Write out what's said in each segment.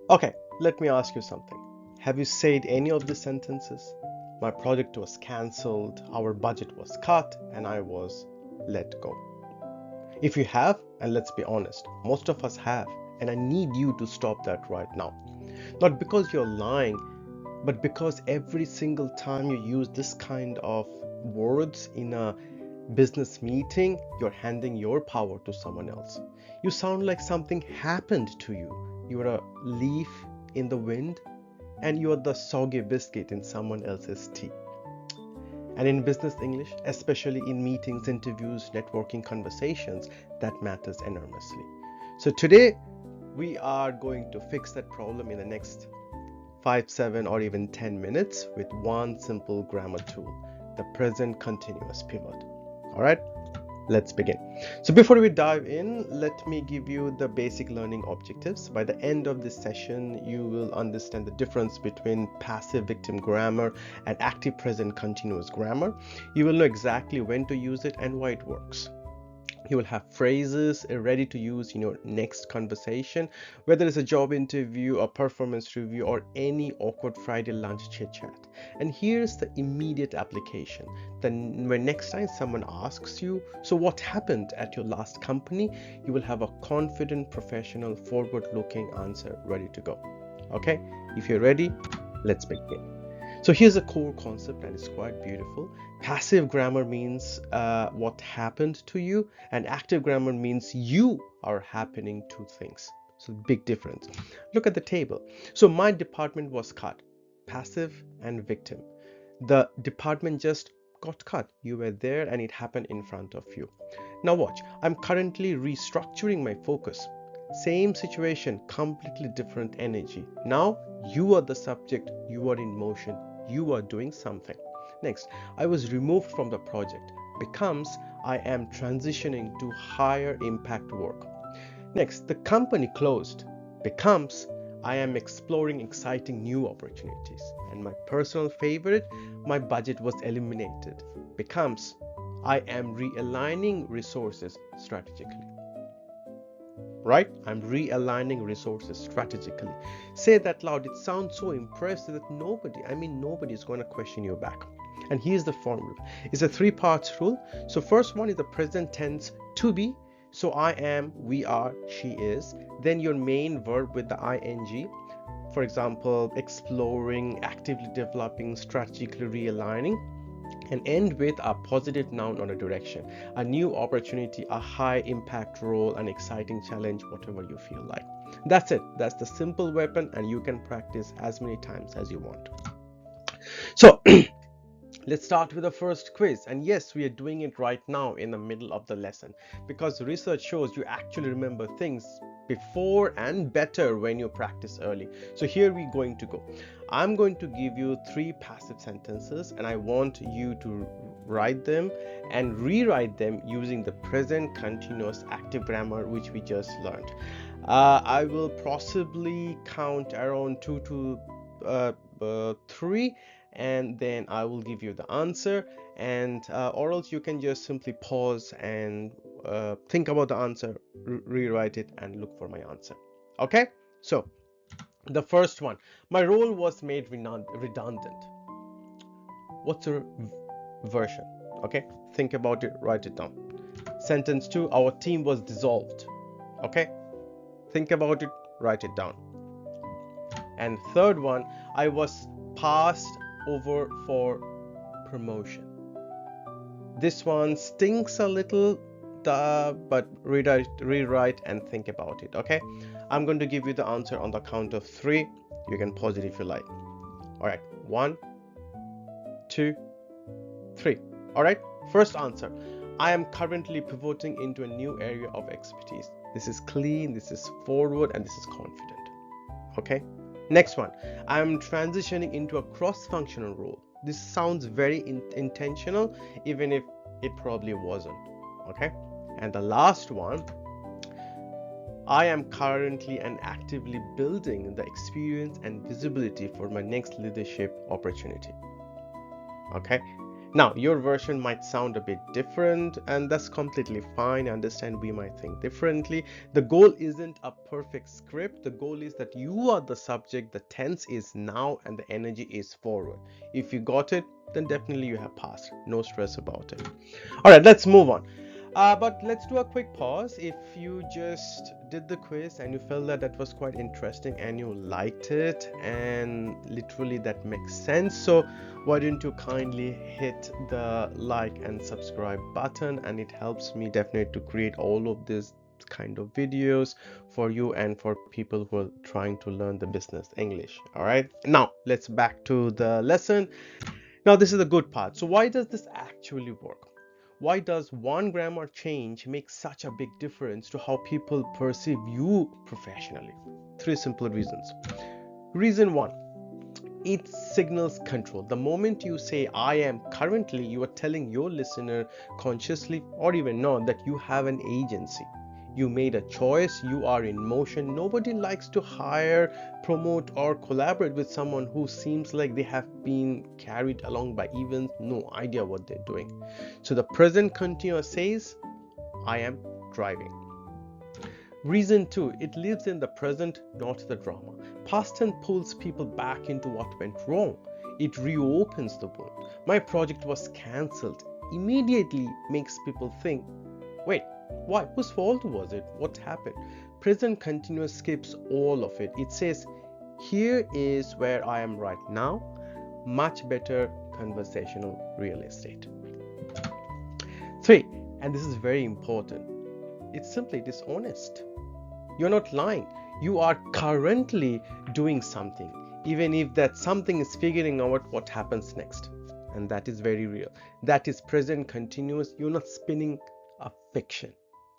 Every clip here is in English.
Okay, let me ask you something. Have you said any of the sentences? My project was cancelled, our budget was cut, and I was let go. If you have, and let's be honest, most of us have, and I need you to stop that right now. Not because you're lying, but because every single time you use this kind of words in a business meeting, you're handing your power to someone else. You sound like something happened to you. You're a leaf in the wind, and you're the soggy biscuit in someone else's tea. And in business English, especially in meetings, interviews, networking conversations, that matters enormously. So today, we are going to fix that problem in the next 5, 7, or even 10 minutes with one simple grammar tool, the present continuous pivot. All right, let's begin. So before we dive in, let me give you the basic learning objectives. By the end of this session, you will understand the difference between passive victim grammar and active present continuous grammar. You will know exactly when to use it and why it works. You will have phrases ready to use in your next conversation, whether it's a job interview, a performance review, or any awkward Friday lunch chit chat. And here's the immediate application. Then, when next time someone asks you, so what happened at your last company, you will have a confident, professional, forward looking answer ready to go. Okay, if you're ready, let's begin. So here's a core concept, and it's quite beautiful. Passive grammar means what happened to you, and active grammar means you are happening to things. So big difference. Look at the table. So my department was cut. Passive and victim. The department just got cut. You were there and it happened in front of you. Now watch. I'm currently restructuring my focus. Same situation, completely different energy. Now you are the subject, you are in motion, you are doing something. Next, I was removed from the project. Becomes I am transitioning to higher impact work. Next, the company closed. Becomes I am exploring exciting new opportunities. And my personal favorite, my budget was eliminated. Becomes I am realigning resources strategically. Right? I'm realigning resources strategically. Say that loud. It sounds so impressive that nobody is going to question you back. And here's the formula. It's a 3 parts rule. So first one is the present tense to be. So I am, we are, she is. Then your main verb with the ing. For example, exploring, actively developing, strategically realigning. And end with a positive noun or a direction, a new opportunity, a high impact role, an exciting challenge, whatever you feel like. That's it. That's the simple weapon, and you can practice as many times as you want. So let's start with the first quiz. And yes, we are doing it right now in the middle of the lesson because research shows you actually remember things before and better when you practice early. So here we're going to go. I'm going to give you 3 passive sentences and I want you to write them and rewrite them using the present continuous active grammar which we just learned. I will possibly count around 2 to 3 and then I will give you the answer, and or else you can just simply pause and think about the answer, rewrite it and look for my answer. Okay, so the first one, my role was made redundant. What's your version? Okay, think about it, write it down. Sentence 2, our team was dissolved. Okay, think about it, write it down. And third one, I was passed over for promotion. This one stinks a little, but rewrite and think about it. Okay, I'm going to give you the answer on the count of 3. You can pause it if you like. All right, 1, 2, 3. All right, first answer, I am currently pivoting into a new area of expertise. This is clean, this is forward, and this is confident. Okay, next one, I am transitioning into a cross-functional role. This sounds very intentional, even if it probably wasn't. Okay, and the last one, I am currently and actively building the experience and visibility for my next leadership opportunity. Okay, Now, your version might sound a bit different, and that's completely fine. I understand we might think differently. The goal isn't a perfect script. The goal is that you are the subject, the tense is now, and the energy is forward. If you got it, then definitely you have passed. No stress about it. All right, let's move on. But let's do a quick pause. If you just did the quiz and you felt that that was quite interesting and you liked it, and literally that makes sense, so why don't you kindly hit the like and subscribe button, and it helps me definitely to create all of these kind of videos for you and for people who are trying to learn the business English. All right, now let's back to the lesson. Now this is the good part. So why does this actually work? Why does one grammar change make such a big difference to how people perceive you professionally? Three simple reasons. Reason one, it signals control. The moment you say I am currently, you are telling your listener consciously or even not that you have an agency. You made a choice, you are in motion. Nobody likes to hire, promote, or collaborate with someone who seems like they have been carried along by even no idea what they're doing. So the present continuous says, I am driving. Reason two, it lives in the present, not the drama. Past tense pulls people back into what went wrong. It reopens the wound. My project was cancelled. Immediately makes people think, wait, why? Whose fault was it? What happened? Present continuous skips all of it. It says, here is where I am right now. Much better conversational real estate. 3, and this is very important, it's simply dishonest. You're not lying. You are currently doing something, even if that something is figuring out what happens next. And that is very real. That is present continuous. You're not spinning a fiction.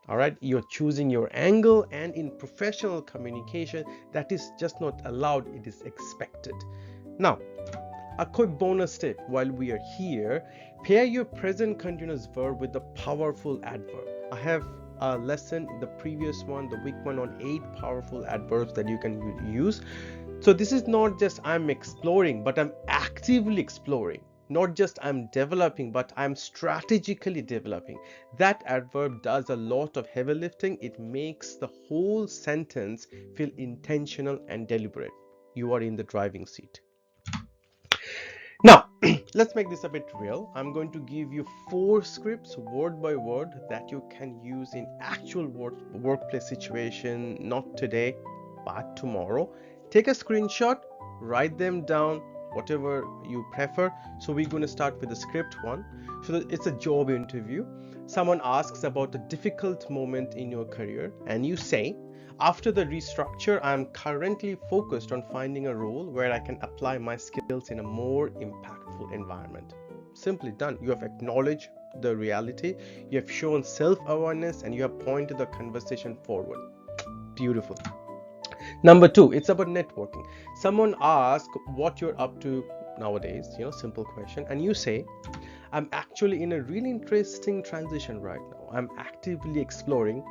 All right, you're choosing your angle, and in professional communication, that is just not allowed, it is expected. Now, a quick bonus tip while we are here, pair your present continuous verb with the powerful adverb. I have a lesson in the previous one, the week one, on 8 powerful adverbs that you can use. So this is not just I'm exploring, but I'm actively exploring. Not just I'm developing, but I'm strategically developing. That adverb does a lot of heavy lifting. It makes the whole sentence feel intentional and deliberate. You are in the driving seat. Now, let's make this a bit real. I'm going to give you 4 scripts word by word that you can use in actual workplace situation, not today, but tomorrow. Take a screenshot, write them down, whatever you prefer. So we're going to start with the script one. So it's a job interview. Someone asks about a difficult moment in your career, and you say, after the restructure, I'm currently focused on finding a role where I can apply my skills in a more impactful environment. Simply done. You have acknowledged the reality, you have shown self-awareness, and you have pointed the conversation forward. Beautiful. Number 2, it's about networking. Someone asks what you're up to nowadays, simple question, and you say, I'm actually in a really interesting transition right now. I'm actively exploring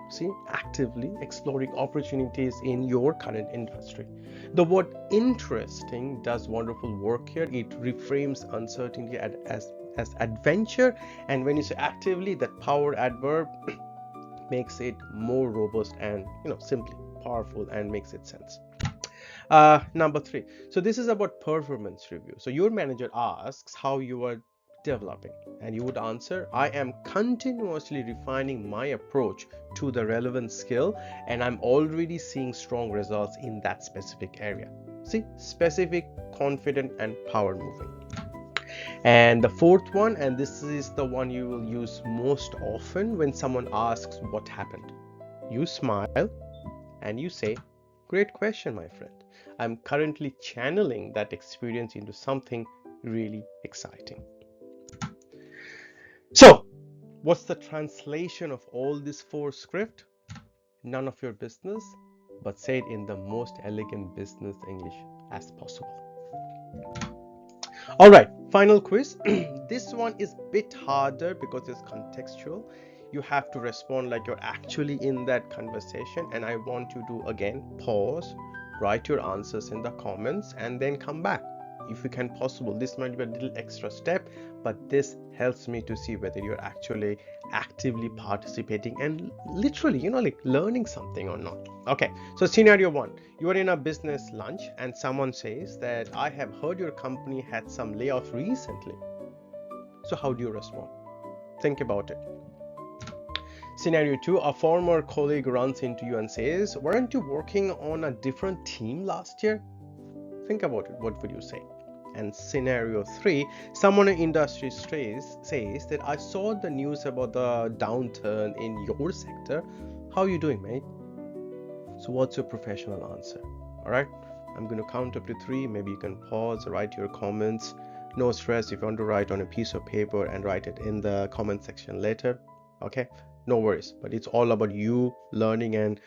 opportunities in your current industry. The word interesting does wonderful work here. It reframes uncertainty as adventure, and when you say actively, that power adverb makes it more robust and simply powerful and makes it sense. Number 3, so this is about performance review. So your manager asks how you are developing, and you would answer, I am continuously refining my approach to the relevant skill, and I'm already seeing strong results in that specific area. See, specific, confident, and power moving. And the 4th one, and this is the one you will use most often when someone asks what happened. You smile and you say, great question, my friend. I'm currently channeling that experience into something really exciting. So, what's the translation of all this 4 script? None of your business, but say it in the most elegant business English as possible. All right, final quiz. This one is a bit harder because it's contextual. You have to respond like you're actually in that conversation, and I want you to again pause, write your answers in the comments, and then come back. if you can possible. This might be a little extra step, but this helps me to see whether you're actually actively participating and literally, like learning something or not. Okay, so scenario 1, you are in a business lunch and someone says that I have heard your company had some layoff recently. So how do you respond? Think about it. Scenario 2, a former colleague runs into you and says, weren't you working on a different team last year? Think about it. What would you say? And scenario 3, someone in industry says that I saw the news about the downturn in your sector. How are you doing, mate? So what's your professional answer? All right, I'm going to count up to 3. Maybe you can pause, write your comments. No stress if you want to write on a piece of paper and write it in the comment section later. Okay, no worries, but it's all about you learning and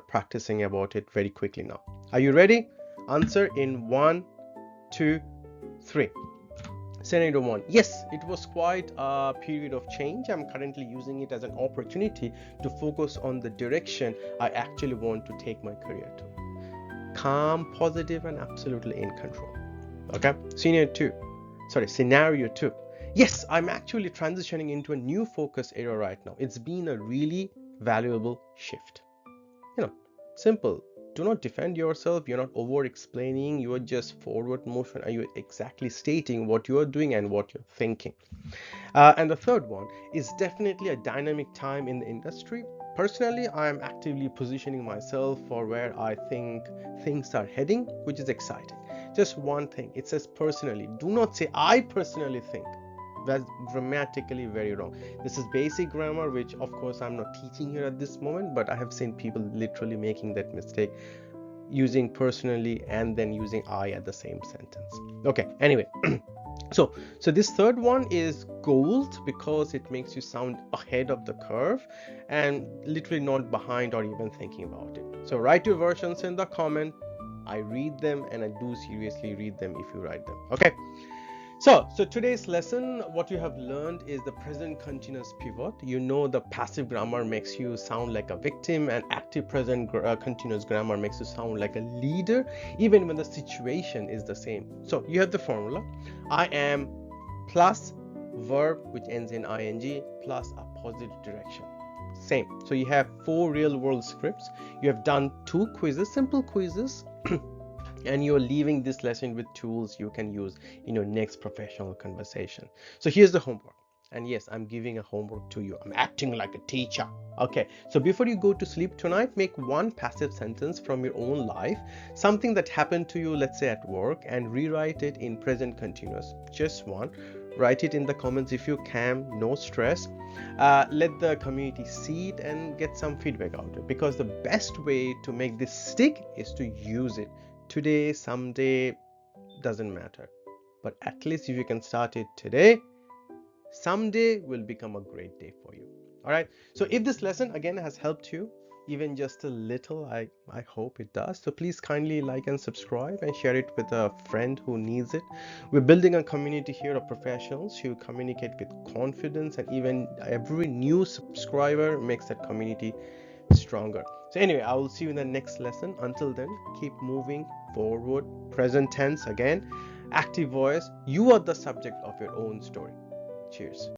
practicing about it very quickly now. Are you ready? Answer in 1, 2, 3. Scenario 1, yes, it was quite a period of change. I'm currently using it as an opportunity to focus on the direction I actually want to take my career to. Calm, positive, and absolutely in control. Okay, scenario 2, yes, I'm actually transitioning into a new focus area right now. It's been a really valuable shift. Simple. Do not defend yourself. You're not over explaining. You are just forward motion, and you're exactly stating what you are doing and what you're thinking. And the third one is definitely a dynamic time in the industry. Personally, I am actively positioning myself for where I think things are heading, which is exciting. Just one thing, it says personally. Do not say I personally think. That's grammatically very wrong. This is basic grammar, which of course I'm not teaching here at this moment, but I have seen people literally making that mistake, using personally and then using I at the same sentence. Okay, anyway. So this third one is gold because it makes you sound ahead of the curve and literally not behind or even thinking about it. So write your versions in the comment. I read them and I do seriously read them if you write them. Okay. So today's lesson, what you have learned is the present continuous pivot. The passive grammar makes you sound like a victim, and active present continuous grammar makes you sound like a leader, even when the situation is the same. So you have the formula. I am plus verb which ends in ing plus a positive direction. Same. So you have 4 real world scripts. You have done 2 quizzes, simple quizzes. And you're leaving this lesson with tools you can use in your next professional conversation. So here's the homework. And yes, I'm giving a homework to you. I'm acting like a teacher. Okay, so before you go to sleep tonight, make 1 passive sentence from your own life, something that happened to you, let's say at work, and rewrite it in present continuous. Just 1. Write it in the comments if you can, no stress. Let the community see it and get some feedback out of it, because the best way to make this stick is to use it. Today, someday, doesn't matter. But at least if you can start it today, someday will become a great day for you. All right. So if this lesson again has helped you, even just a little, I hope it does. So please kindly like and subscribe and share it with a friend who needs it. We're building a community here of professionals who communicate with confidence, and even every new subscriber makes that community stronger. So anyway, I will see you in the next lesson. Until then, keep moving forward. Present tense again, active voice. You are the subject of your own story. Cheers.